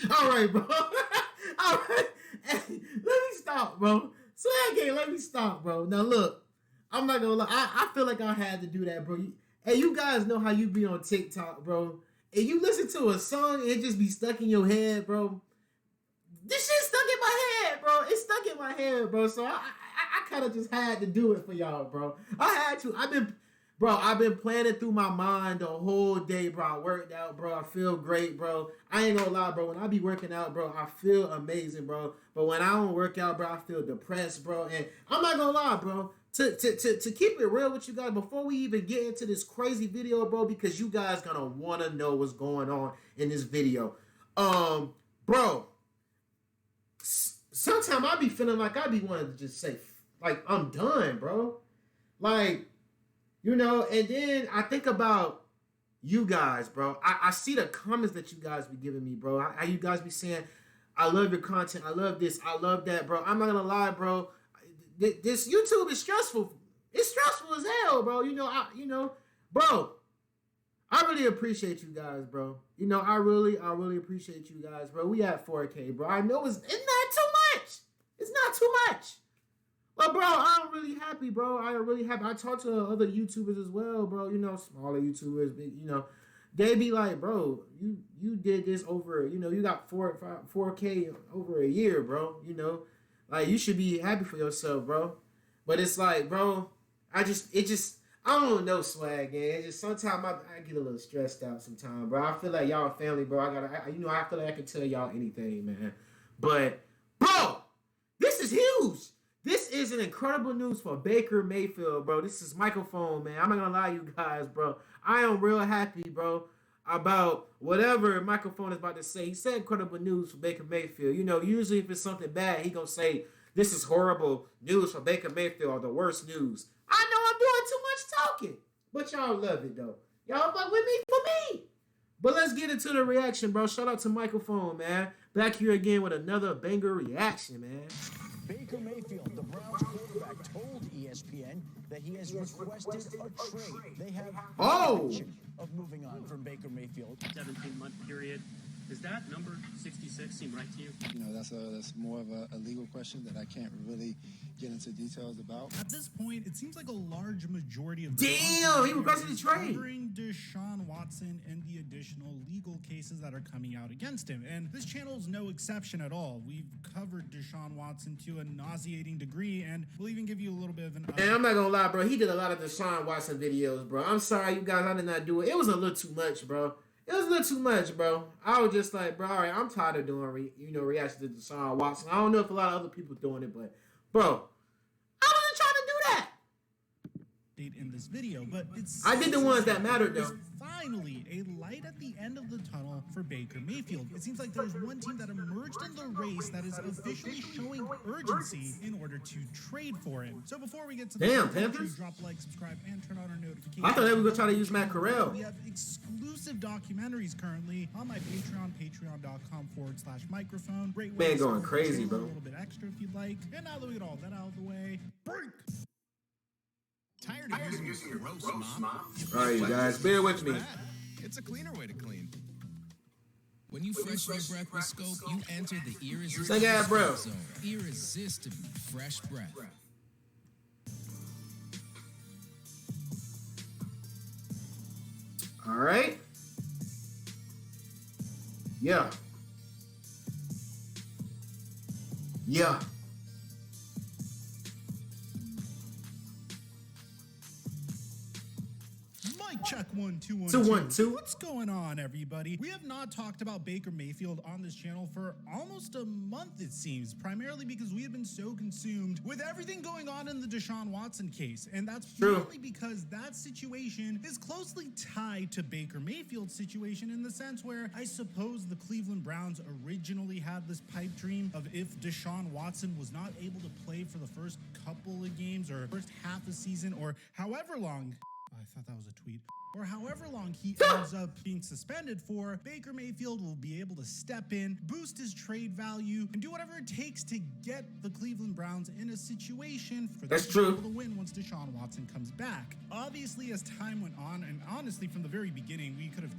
All right, bro. All right. Hey, let me stop, bro. Swag game, let me stop, bro. Now look, I'm not gonna lie. I feel like I had to do that, bro. Hey, you guys know how you be on TikTok, bro. And you listen to a song and it just be stuck in your head, bro. This shit stuck in my head, bro. It's stuck in my head, bro. So I kind of just had to do it for y'all, bro. I had to. I've been planning through my mind the whole day, bro. I worked out, bro. I feel great, bro. I ain't gonna lie, bro. When I be working out, bro, I feel amazing, bro. But when I don't work out, bro, I feel depressed, bro. And I'm not gonna lie, bro. To keep it real with you guys, before we even get into this crazy video, bro, because you guys gonna wanna know what's going on in this video. Bro, sometimes I be feeling like I be wanting to just say, like, I'm done, bro. Like, and then I think about you guys, bro. I see the comments that you guys be giving me, bro. How you guys be saying, I love your content. I love this. I love that, bro. I'm not going to lie, bro. This YouTube is stressful. It's stressful as hell, bro. Bro, I really appreciate you guys, bro. I really appreciate you guys, bro. We at 4K, bro. I know it's not too much. It's not too much. But bro, I'm really happy, bro. I am really happy. I talk to other YouTubers as well, bro. Smaller YouTubers, big, they be like, bro, you did this over, you got 4K over a year, bro. Like you should be happy for yourself, bro. But it's like, bro, I don't know, swag, man. It's just sometimes I get a little stressed out sometimes, bro. I feel like y'all family, bro. I feel like I can tell y'all anything, man. But bro, this is huge. This is an incredible news for Baker Mayfield, bro. This is microphone, man. I'm not gonna lie to you guys, bro. I am real happy, bro, about whatever microphone is about to say. He said incredible news for Baker Mayfield. Usually if it's something bad, he gonna say this is horrible news for Baker Mayfield or the worst news. I know I'm doing too much talking, but y'all love it though. Y'all fuck with me for me. But let's get into the reaction, bro. Shout out to microphone, man. Back here again with another banger reaction, man. Baker Mayfield, the Browns quarterback, told ESPN that he has requested a trade. They have no intention of moving on from Baker Mayfield. 17-month period. Does that number 66 seem right to you? That's more of a legal question that I can't really get into details about. At this point, it seems like a large majority of he requested the trade covering Deshaun Watson and the additional legal cases that are coming out against him. And this channel is no exception at all. We've covered Deshaun Watson to a nauseating degree, and we'll even give you a little bit of an And I'm not gonna lie, bro. He did a lot of Deshaun Watson videos, bro. I'm sorry, you guys. I did not do it. It was a little too much, bro. It was a little too much, bro. I was just like, bro, all right, I'm tired of doing, reaction to Deshaun Watson. I don't know if a lot of other people doing it, but, bro, I wasn't trying to do that. In this video, but I did the ones that mattered, though. Finally, a light at the end of the tunnel for Baker Mayfield. It seems like there's one team that emerged in the race that is officially showing urgency in order to trade for him. So before we get to the Panthers, drop a like, subscribe, and turn on our notifications. I thought they were gonna try to use Matt Corral. We have exclusive documentaries currently on my Patreon, patreon.com/microphone. Great way man going crazy, bro. A little bit extra if you'd like. And now that we get all that out of the way, break. Tired of using your gross mop? All right, you guys, bear with me. It's a cleaner way to clean. When you freshen your breath with Scope, you enter the irresistible zone. Irresistibly fresh breath. All right. Yeah. Yeah. Mic check 1 2 1 2 1 2. What's going on, everybody? We have not talked about Baker Mayfield on this channel for almost a month, it seems, primarily because we have been so consumed with everything going on in the Deshaun Watson case, and that's purely because that situation is closely tied to Baker Mayfield's situation in the sense where I suppose the Cleveland Browns originally had this pipe dream of if Deshaun Watson was not able to play for the first couple of games or first half a season or however long. I thought that was a tweet. Or however long he ends up being suspended for, Baker Mayfield will be able to step in, boost his trade value, and do whatever it takes to get the Cleveland Browns in a situation for them to be able to win once Deshaun Watson comes back. Obviously, as time went on, and honestly, from the very beginning, we could have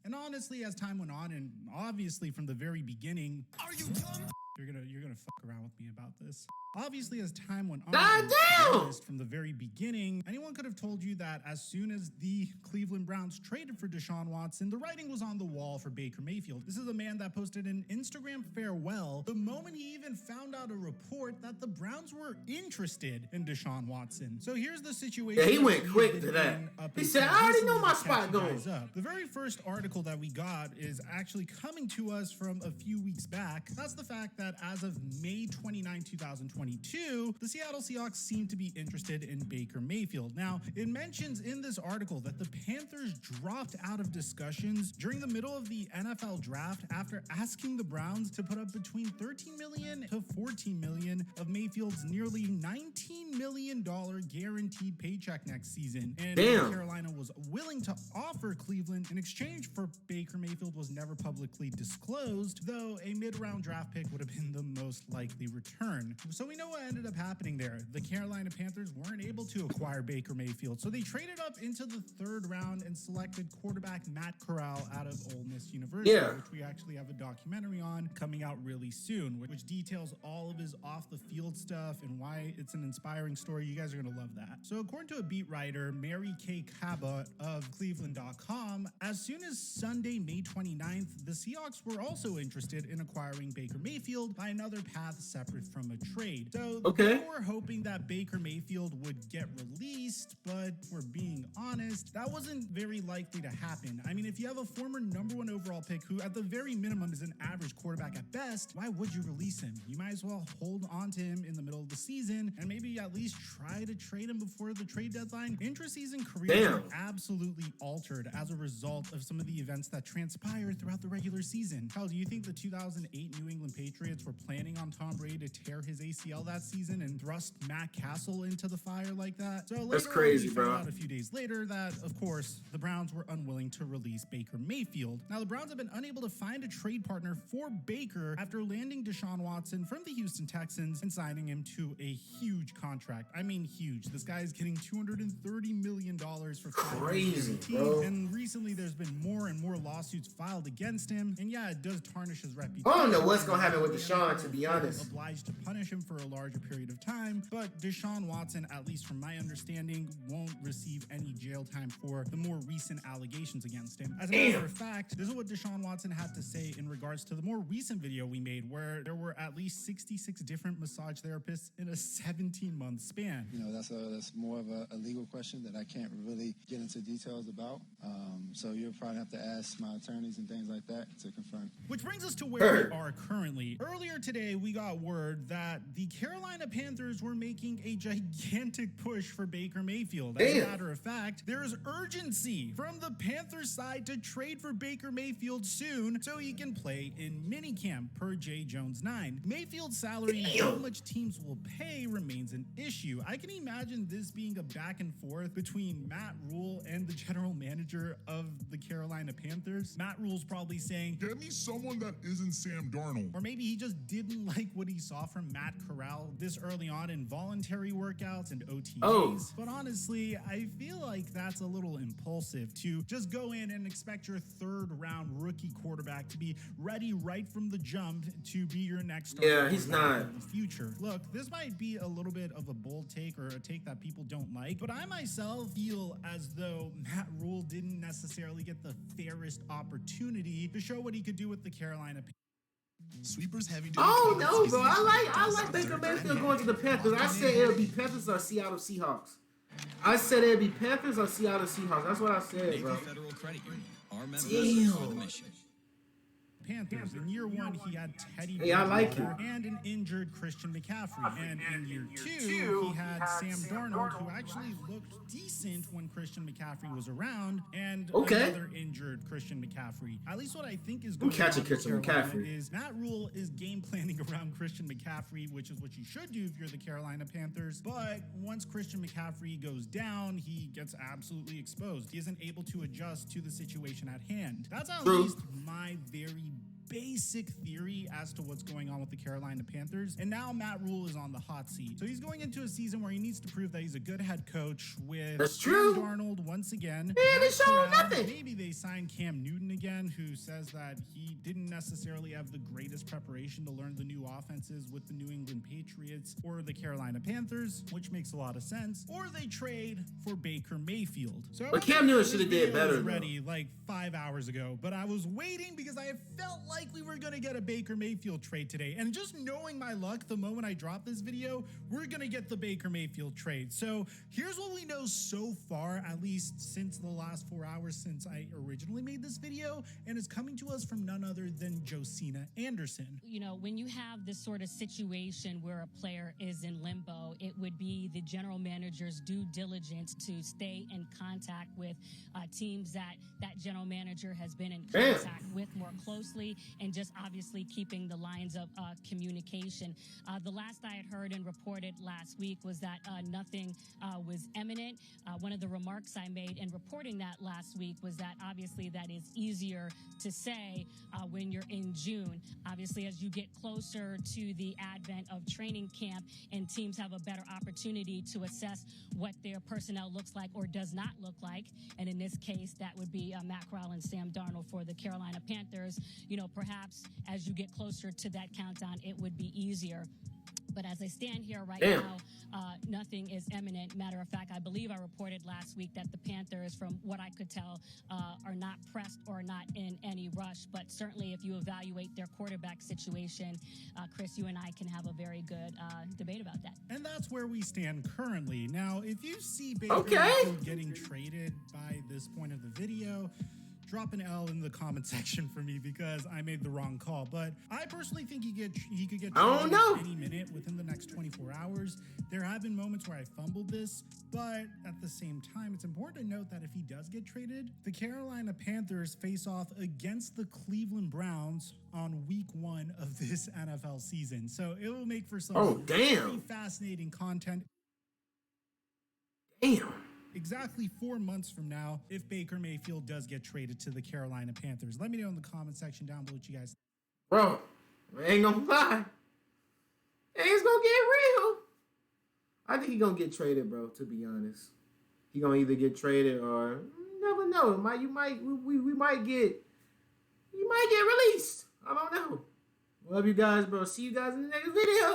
And honestly, as time went on, and obviously from the very beginning, Are you dumb? you're gonna fuck around with me about this. Obviously, as time went on, Goddamn! from the very beginning, anyone could have told you that as soon as the Cleveland Browns traded for Deshaun Watson, the writing was on the wall for Baker Mayfield. This is a man that posted an Instagram farewell the moment he even found out a report that the Browns were interested in Deshaun Watson. So here's the situation. Yeah, he went quick to that. He said, I already know my spot going. The very first article that we got is actually coming to us from a few weeks back. That's the fact that as of May 29, 2022, the Seattle Seahawks seem to be interested in Baker Mayfield. Now, it mentions in this article that the Panthers dropped out of discussions during the middle of the NFL draft after asking the Browns to put up between $13 million to $14 million of Mayfield's nearly $19 million guaranteed paycheck next season. And Carolina was willing to offer Cleveland in exchange for Baker Mayfield was never publicly disclosed, though a mid-round draft pick would have been the most likely return. So we know what ended up happening there. The Carolina Panthers weren't able to acquire Baker Mayfield, so they traded up into the third round and selected quarterback Matt Corral out of Ole Miss University, which we actually have a documentary on coming out really soon, which details all of his off-the-field stuff and why it's an inspiring story. You guys are going to love that. So according to a beat writer, Mary Kay Cabot of Cleveland.com, as soon as Sunday, May 29th, the Seahawks were also interested in acquiring Baker Mayfield by another path separate from a trade. So they were hoping that Baker Mayfield would get released, but if we're being honest, that wasn't very likely to happen. I mean, if you have a former #1 overall pick who at the very minimum is an average quarterback at best, why would you release him? You might as well hold on to him in the middle of the season and maybe at least try to trade him before the trade deadline. Intra-season careers were absolutely altered as a result of some of the events that transpired throughout the regular season. Hell, do you think the 2008 New England Patriots were planning on Tom Brady to tear his ACL that season and thrust Matt Castle into the fire like that? So that's crazy, bro. Out a few days later that, of course, the Browns were unwilling to release Baker Mayfield. Now, the Browns have been unable to find a trade partner for Baker after landing Deshaun Watson from the Houston Texans and signing him to a huge contract. I mean, huge. This guy is getting $230 million for crazy, bro. And recently, there's been more and more lawsuits filed against him. And yeah, it does tarnish his reputation. I don't know what's gonna happen with Deshaun, to be honest. Obliged to punish him for a larger period of time, but Deshaun Watson, at least from my understanding, won't receive any jail time for the more recent allegations against him. As a matter of fact, this is what Deshaun Watson had to say in regards to the more recent video we made, where there were at least 66 different massage therapists in a 17-month span. You know, that's more of a legal question that I can't really get into details about. So you'll probably have to ask my attorneys and things like that to confirm. Which brings us to where we are currently. Earlier today, we got word that the Carolina Panthers were making a gigantic push for Baker Mayfield. As a matter of fact, there is urgency from the Panthers side to trade for Baker Mayfield soon so he can play in minicamp per J. Jones 9. Mayfield's salary and how much teams will pay remains an issue. I can imagine this being a back and forth between Matt Rule and the general manager of the Carolina Panthers. Matt Rule's probably saying, get me someone that isn't Sam Darnold. Or maybe he just didn't like what he saw from Matt Corral this early on in voluntary workouts and OTAs. But honestly, I feel like that's a little impulsive to just go in and expect your third-round rookie quarterback to be ready right from the jump to be your next starter. Yeah, he's not. In the future. Look, this might be a little bit of a bold take or a take that people don't like, but I myself feel as though Matt Rule didn't necessarily get the fairest opportunity to show what he could do with the Carolina Panthers. Sweepers heavy. Oh no, bro! I like Baker Mayfield going to the Panthers. I said it would be Panthers or Seattle Seahawks. I said it'd be Panthers or Seattle Seahawks. That's what I said, bro. Federal Credit Union. Our members for the mission. Panthers. In year one, he had Teddy and an injured Christian McCaffrey. And in year two, he had Sam Darnold, who actually looked decent when Christian McCaffrey was around, and another injured Christian McCaffrey. At least what I think is going on Christian McCaffrey is Matt Rule is game planning around Christian McCaffrey, which is what you should do if you're the Carolina Panthers. But once Christian McCaffrey goes down, he gets absolutely exposed. He isn't able to adjust to the situation at hand. That's at least my very basic theory as to what's going on with the Carolina Panthers, and now Matt Rule is on the hot seat. So he's going into a season where he needs to prove that he's a good head coach with That's true. Sam Darnold once again. Man, they showing nothing. Maybe they signed Cam Newton again, who says that he didn't necessarily have the greatest preparation to learn the new offenses with the New England Patriots or the Carolina Panthers, which makes a lot of sense. Or they trade for Baker Mayfield. So But Cam Newton should have did better. Was ready like 5 hours ago, but I was waiting because I felt like we were gonna get a Baker Mayfield trade today. And just knowing my luck, the moment I drop this video, we're gonna get the Baker Mayfield trade. So here's what we know so far, at least since the last 4 hours since I originally made this video, and it's coming to us from none other than Josina Anderson. You know, when you have this sort of situation where a player is in limbo, it would be the general manager's due diligence to stay in contact with teams that general manager has been in contact with more closely, and just obviously keeping the lines of communication. The last I had heard and reported last week was that nothing was imminent. One of the remarks I made in reporting that last week was that obviously that is easier to say when you're in June. Obviously, as you get closer to the advent of training camp and teams have a better opportunity to assess what their personnel looks like or does not look like, and in this case, that would be Matt Corral and Sam Darnold for the Carolina Panthers. You know, perhaps as you get closer to that countdown, it would be easier. But as I stand here right now, nothing is imminent. Matter of fact, I believe I reported last week that the Panthers, from what I could tell, are not pressed or not in any rush. But certainly if you evaluate their quarterback situation, Chris, you and I can have a very good debate about that. And that's where we stand currently. Now, if you see Baker Mayfield getting traded by this point of the video, drop an L in the comment section for me because I made the wrong call. But I personally think he could get traded any minute within the next 24 hours. There have been moments where I fumbled this, but at the same time, it's important to note that if he does get traded, the Carolina Panthers face off against the Cleveland Browns on week 1 of this NFL season. So it will make for some very fascinating content. Exactly 4 months from now, if Baker Mayfield does get traded to the Carolina Panthers. Let me know in the comment section down below what you guys think. Bro, I ain't gonna lie. It's gonna get real. I think he's gonna get traded, bro, to be honest. He gonna either get traded or you never know. We might get released. I don't know. Love you guys, bro. See you guys in the next video.